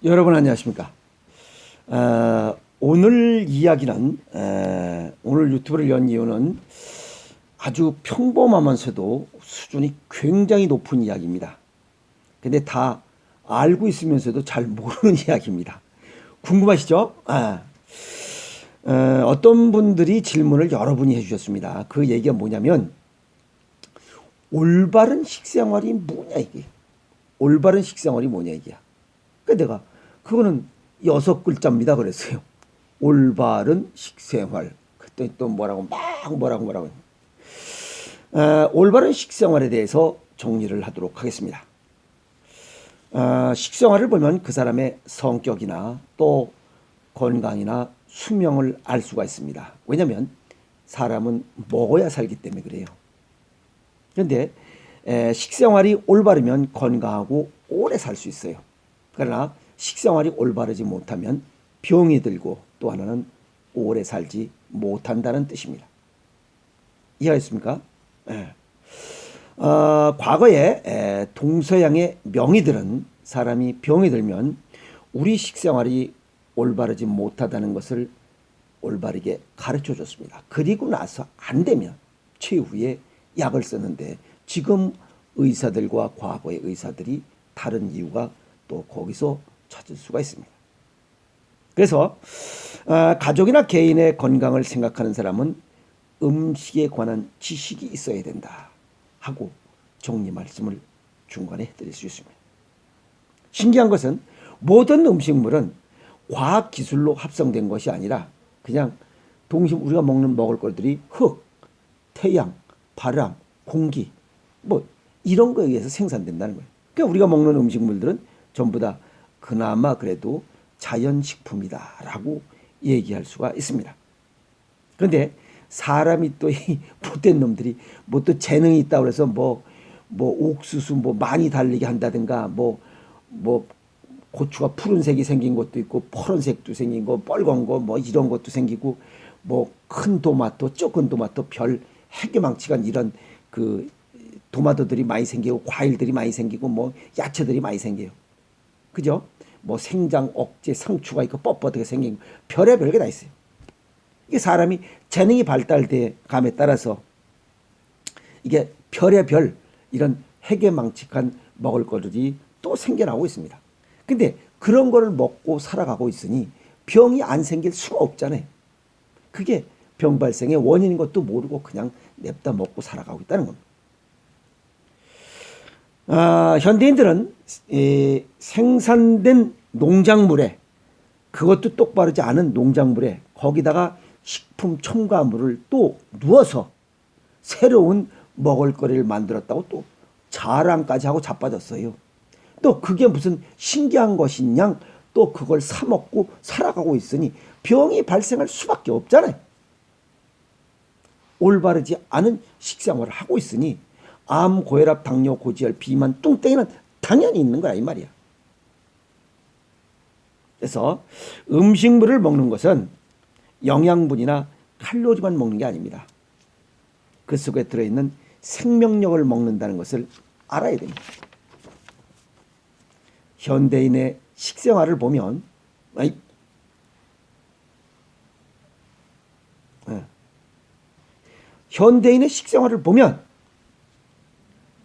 여러분 안녕하십니까? 오늘 이야기는 오늘 유튜브를 연 이유는 아주 평범하면서도 수준이 굉장히 높은 이야기입니다. 근데 다 알고 있으면서도 잘 모르는 이야기입니다. 궁금하시죠? 어떤 분들이 질문을 여러분이 해주셨습니다. 그 얘기가 뭐냐면 올바른 식생활이 뭐냐 이게. 올바른 식생활이 뭐냐 이게야. 그러니까 내가 그거는 6글자입니다 그랬어요. 올바른 식생활. 그때 또 뭐라고 올바른 식생활에 대해서 정리를 하도록 하겠습니다. 식생활을 보면 그 사람의 성격이나 또 건강이나 수명을 알 수가 있습니다. 왜냐하면 사람은 먹어야 살기 때문에 그래요. 그런데 식생활이 올바르면 건강하고 오래 살 수 있어요. 그러나 식생활이 올바르지 못하면 병이 들고 또 하나는 오래 살지 못한다는 뜻입니다. 이해하셨습니까? 과거에 동서양의 명의들은 사람이 병이 들면 우리 식생활이 올바르지 못하다는 것을 올바르게 가르쳐 줬습니다. 그리고 나서 안 되면 최후에 약을 쓰는데 지금 의사들과 과거의 의사들이 다른 이유가 또 거기서 찾을 수가 있습니다. 그래서 가족이나 개인의 건강을 생각하는 사람은 음식에 관한 지식이 있어야 된다 하고 정리 말씀을 중간에 해드릴 수 있습니다. 신기한 것은 모든 음식물은 과학 기술로 합성된 것이 아니라 그냥 동심 우리가 먹을 것들이 흙, 태양, 바람, 공기 뭐 이런 거에 의해서 생산된다는 거예요. 그러니까 우리가 먹는 음식물들은 전부 다 그나마 그래도 자연식품이다라고 얘기할 수가 있습니다. 그런데 사람이 또 이 못된 놈들이 뭐 또 재능이 있다고 그래서 뭐 옥수수 뭐 많이 달리게 한다든가 뭐 고추가 푸른색이 생긴 것도 있고 파란색도 생긴 거 빨간 거 뭐 이런 것도 생기고 뭐 큰 토마토 적은 토마토 별 해괴망측한 이런 그 토마토들이 많이 생기고 과일들이 많이 생기고 뭐 야채들이 많이 생겨요. 그죠? 뭐 생장, 억제, 상추가 있고 뻣뻣하게 생긴 별의별 게 다 있어요. 이게 사람이 재능이 발달돼 감에 따라서 이게 별의별 이런 해괴망측한 먹을거리들이 또 생겨나고 있습니다. 근데 그런 거를 먹고 살아가고 있으니 병이 안 생길 수가 없잖아요. 그게 병 발생의 원인인 것도 모르고 그냥 냅다 먹고 살아가고 있다는 겁니다. 현대인들은 생산된 농작물에 그것도 똑바르지 않은 농작물에 거기다가 식품 첨가물을 또 누워서 새로운 먹을거리를 만들었다고 또 자랑까지 하고 자빠졌어요. 또 그게 무슨 신기한 것이냐 또 그걸 사 먹고 살아가고 있으니 병이 발생할 수밖에 없잖아요. 올바르지 않은 식생활을 하고 있으니 암, 고혈압, 당뇨, 고지혈, 비만, 뚱땡이는 당연히 있는 거야 이 말이야. 그래서 음식물을 먹는 것은 영양분이나 칼로리만 먹는 게 아닙니다. 그 속에 들어있는 생명력을 먹는다는 것을 알아야 됩니다. 현대인의 식생활을 보면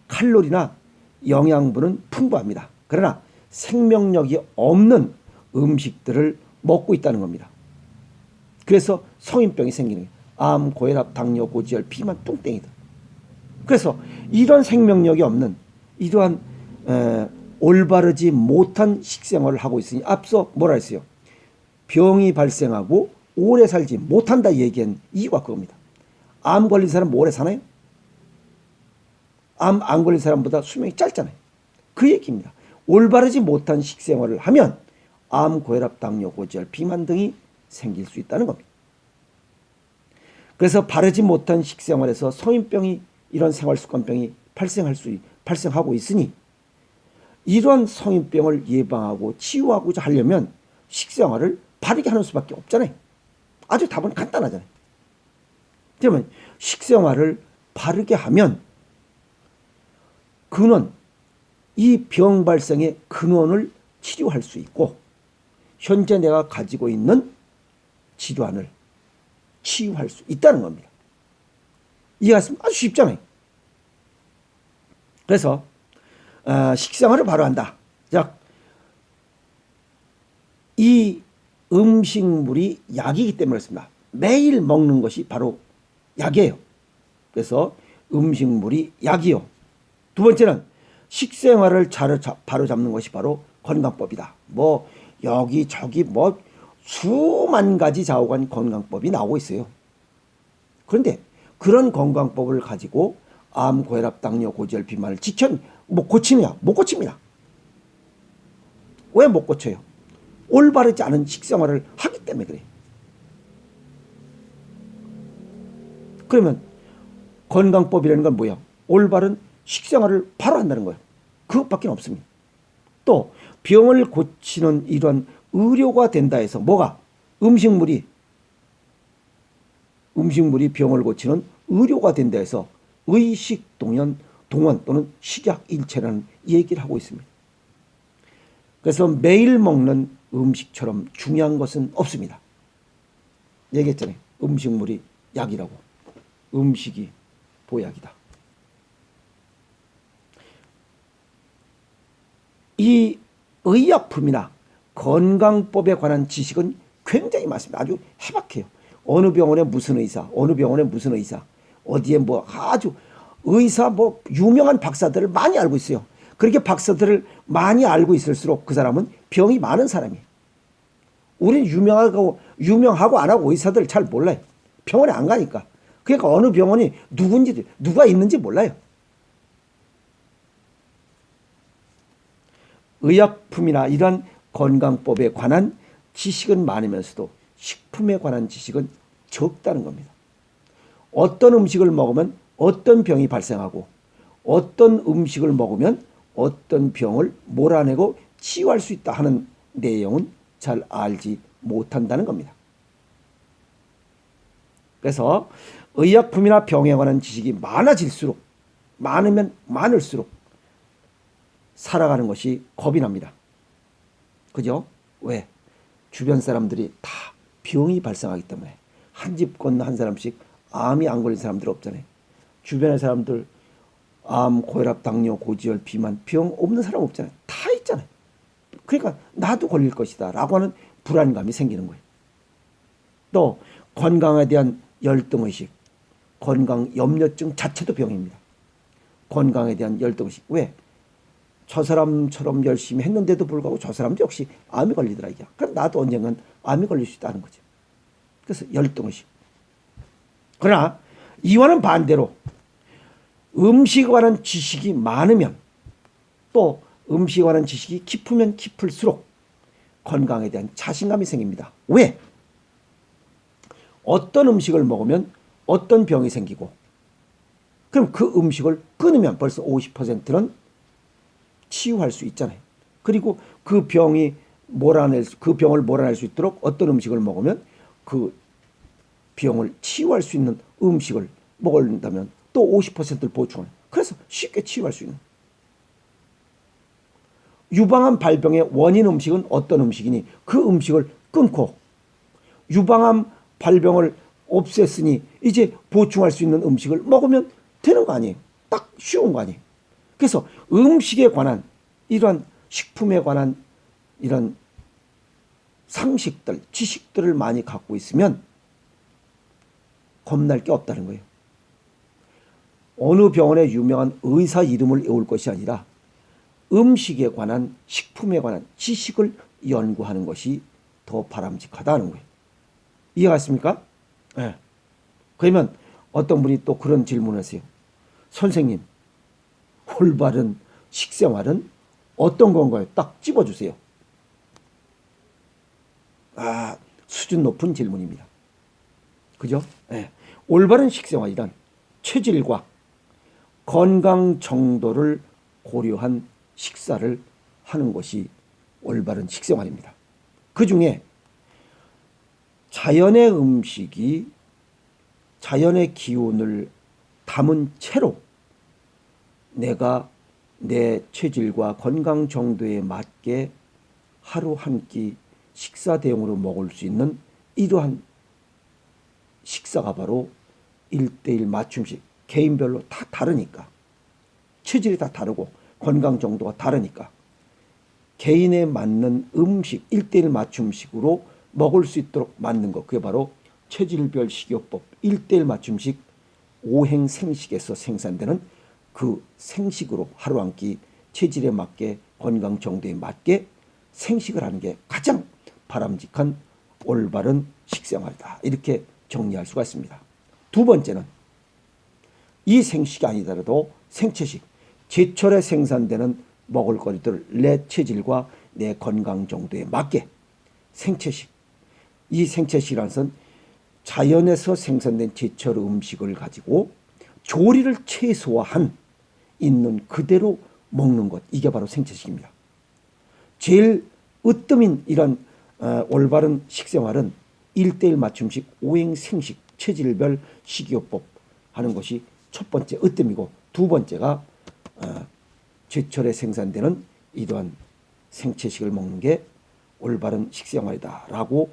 칼로리나 영양분은 풍부합니다. 그러나 생명력이 없는 음식들을 먹고 있다는 겁니다. 그래서 성인병이 생기는 거예요. 암, 고혈압, 당뇨, 고지혈, 비만, 뚱땡이들. 그래서 이런 생명력이 없는 이러한 올바르지 못한 식생활을 하고 있으니 앞서 뭐라 했어요? 병이 발생하고 오래 살지 못한다 얘기한 이유가 그겁니다. 암 걸린 사람 뭐 오래 사나요? 암 안 걸린 사람보다 수명이 짧잖아요. 그 얘기입니다. 올바르지 못한 식생활을 하면 암, 고혈압, 당뇨, 고지혈, 비만 등이 생길 수 있다는 겁니다. 그래서 바르지 못한 식생활에서 성인병이 이런 생활습관병이 발생하고 있으니 이런 성인병을 예방하고 치유하고자 하려면 식생활을 바르게 하는 수밖에 없잖아요. 아주 답은 간단하잖아요. 그러면 식생활을 바르게 하면 이 병 발생의 근원을 치료할 수 있고 현재 내가 가지고 있는 질환을 치유할 수 있다는 겁니다. 이해하셨습니까? 아주 쉽잖아요. 그래서 식생활을 바로 한다. 자, 이 음식물이 약이기 때문에 그렇습니다. 매일 먹는 것이 바로 약이에요. 그래서 음식물이 약이요. 두 번째는 식생활을 바로 잡는 것이 바로 건강법이다. 뭐 여기저기 뭐 수만 가지 좌우간 건강법이 나오고 있어요. 그런데 그런 건강법을 가지고 암, 고혈압, 당뇨, 고지혈, 비만을 뭐 고치느냐? 못 고칩니다. 왜 못 고쳐요? 올바르지 않은 식생활을 하기 때문에 그래요. 그러면 건강법이라는 건 뭐야? 올바른 식생활을 바로 한다는 거예요. 그것밖에 없습니다. 또 병을 고치는 이런 의료가 된다 해서 뭐가? 음식물이 병을 고치는 의료가 된다 해서 의식 동원 또는 식약 일체라는 얘기를 하고 있습니다. 그래서 매일 먹는 음식처럼 중요한 것은 없습니다. 얘기했잖아요. 음식물이 약이라고. 음식이 보약이다. 이 의약품이나 건강법에 관한 지식은 굉장히 많습니다. 아주 해박해요. 어느 병원에 무슨 의사, 어느 병원에 무슨 의사, 어디에 뭐 아주 의사 뭐 유명한 박사들을 많이 알고 있어요. 그렇게 박사들을 많이 알고 있을수록 그 사람은 병이 많은 사람이에요. 우리는 유명하고 안 하고 의사들 잘 몰라요. 병원에 안 가니까. 그러니까 어느 병원이 누군지, 누가 있는지 몰라요. 의약품이나 이런 건강법에 관한 지식은 많으면서도 식품에 관한 지식은 적다는 겁니다. 어떤 음식을 먹으면 어떤 병이 발생하고 어떤 음식을 먹으면 어떤 병을 몰아내고 치유할 수 있다 하는 내용은 잘 알지 못한다는 겁니다. 그래서 의약품이나 병에 관한 지식이 많으면 많을수록 살아가는 것이 겁이 납니다. 그죠? 왜? 주변 사람들이 다 병이 발생하기 때문에 한 집 건너 한 사람씩 암이 안 걸린 사람들 없잖아요. 주변의 사람들 암, 고혈압, 당뇨, 고지혈, 비만 병 없는 사람 없잖아요. 다 있잖아요. 그러니까 나도 걸릴 것이다 라고 하는 불안감이 생기는 거예요. 또 건강에 대한 열등의식, 건강 염려증 자체도 병입니다. 건강에 대한 열등의식. 왜? 저 사람처럼 열심히 했는데도 불구하고 저 사람도 역시 암이 걸리더라 이게. 그럼 나도 언젠간 암이 걸릴 수 있다는 거죠. 그래서 열등의식. 그러나 이와는 반대로 음식에 관한 지식이 많으면 또 음식에 관한 지식이 깊으면 깊을수록 건강에 대한 자신감이 생깁니다. 왜? 어떤 음식을 먹으면 어떤 병이 생기고 그럼 그 음식을 끊으면 벌써 50%는 치유할 수 있잖아요. 그리고 그 병을 몰아낼 수 있도록 어떤 음식을 먹으면 그 병을 치유할 수 있는 음식을 먹는다면 또 50%를 보충하는. 그래서 쉽게 치유할 수 있는. 유방암 발병의 원인 음식은 어떤 음식이니 그 음식을 끊고 유방암 발병을 없앴으니 이제 보충할 수 있는 음식을 먹으면 되는 거 아니에요. 딱 쉬운 거 아니에요. 그래서 음식에 관한 이런 식품에 관한 이런 상식들, 지식들을 많이 갖고 있으면 겁날 게 없다는 거예요. 어느 병원의 유명한 의사 이름을 외울 것이 아니라 음식에 관한 식품에 관한 지식을 연구하는 것이 더 바람직하다는 거예요. 이해가십니까? 네. 그러면 어떤 분이 또 그런 질문을 하세요. 선생님, 올바른 식생활은 어떤 건가요? 딱 집어주세요. 수준 높은 질문입니다. 그죠? 네. 올바른 식생활이란 체질과 건강 정도를 고려한 식사를 하는 것이 올바른 식생활입니다. 그 중에 자연의 음식이 자연의 기운을 담은 채로 내가 내 체질과 건강 정도에 맞게 하루 한 끼 식사 대용으로 먹을 수 있는 이러한 식사가 바로 1:1 맞춤식. 개인별로 다 다르니까, 체질이 다 다르고 건강 정도가 다르니까 개인에 맞는 음식 1:1 맞춤식으로 먹을 수 있도록 만든 것, 그게 바로 체질별 식이요법 1:1 맞춤식 오행 생식에서 생산되는 그 생식으로 하루 한 끼 체질에 맞게 건강 정도에 맞게 생식을 하는 게 가장 바람직한 올바른 식생활이다, 이렇게 정리할 수가 있습니다. 두 번째는 이 생식이 아니더라도 생체식, 제철에 생산되는 먹을거리들을 내 체질과 내 건강 정도에 맞게 생체식. 이 생체식이라는 것은 자연에서 생산된 제철 음식을 가지고 조리를 최소화한 있는 그대로 먹는 것, 이게 바로 생체식입니다. 제일 으뜸인 이런 올바른 식생활은 1:1 맞춤식 오행생식 체질별 식이요법 하는 것이 첫 번째 으뜸이고, 두 번째가 제철에 생산되는 이러한 생체식을 먹는 게 올바른 식생활이다라고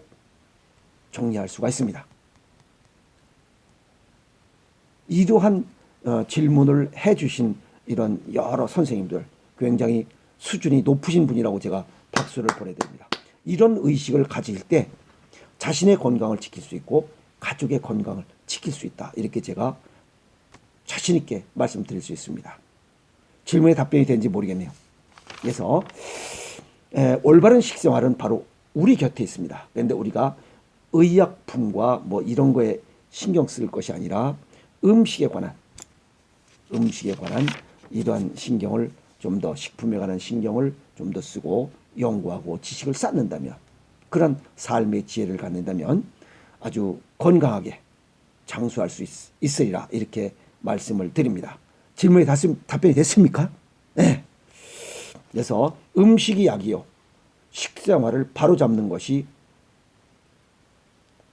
정리할 수가 있습니다. 이러한 질문을 해주신 이런 여러 선생님들, 굉장히 수준이 높으신 분이라고 제가 박수를 보내드립니다. 이런 의식을 가질 때 자신의 건강을 지킬 수 있고 가족의 건강을 지킬 수 있다, 이렇게 제가 자신 있게 말씀드릴 수 있습니다. 질문에 답변이 되는지 모르겠네요. 그래서 올바른 식생활은 바로 우리 곁에 있습니다. 그런데 우리가 의약품과 뭐 이런 거에 신경 쓸 것이 아니라 음식에 관한 이러한 신경을 좀 더, 식품에 관한 신경을 좀 더 쓰고 연구하고 지식을 쌓는다면, 그런 삶의 지혜를 갖는다면 아주 건강하게 장수할 수 있으리라, 이렇게 말씀을 드립니다. 질문에 답변이 됐습니까? 네. 그래서 음식이 약이요, 식생활을 바로잡는 것이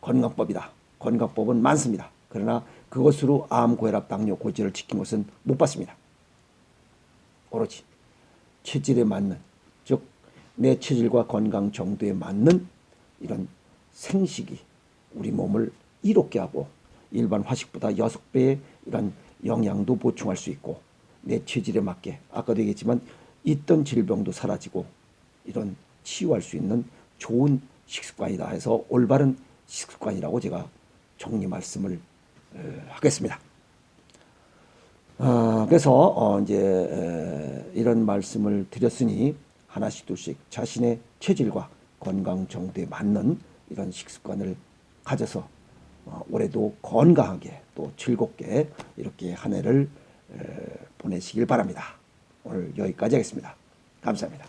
건강법이다. 건강법은 많습니다. 그러나 그것으로 암, 고혈압, 당뇨, 고지를 지킨 것은 못 봤습니다. 오로지 체질에 맞는, 즉 내 체질과 건강 정도에 맞는 이런 생식이 우리 몸을 이롭게 하고 일반 화식보다 6배의 이런 영양도 보충할 수 있고, 내 체질에 맞게 아까도 얘기했지만 있던 질병도 사라지고 이런 치유할 수 있는 좋은 식습관이다 해서 올바른 식습관이라고 제가 정리 말씀을 하겠습니다. 그래서 이제 이런 말씀을 드렸으니 하나씩 둘씩 자신의 체질과 건강 정도에 맞는 이런 식습관을 가져서 올해도 건강하게 또 즐겁게 이렇게 한 해를 보내시길 바랍니다. 오늘 여기까지 하겠습니다. 감사합니다.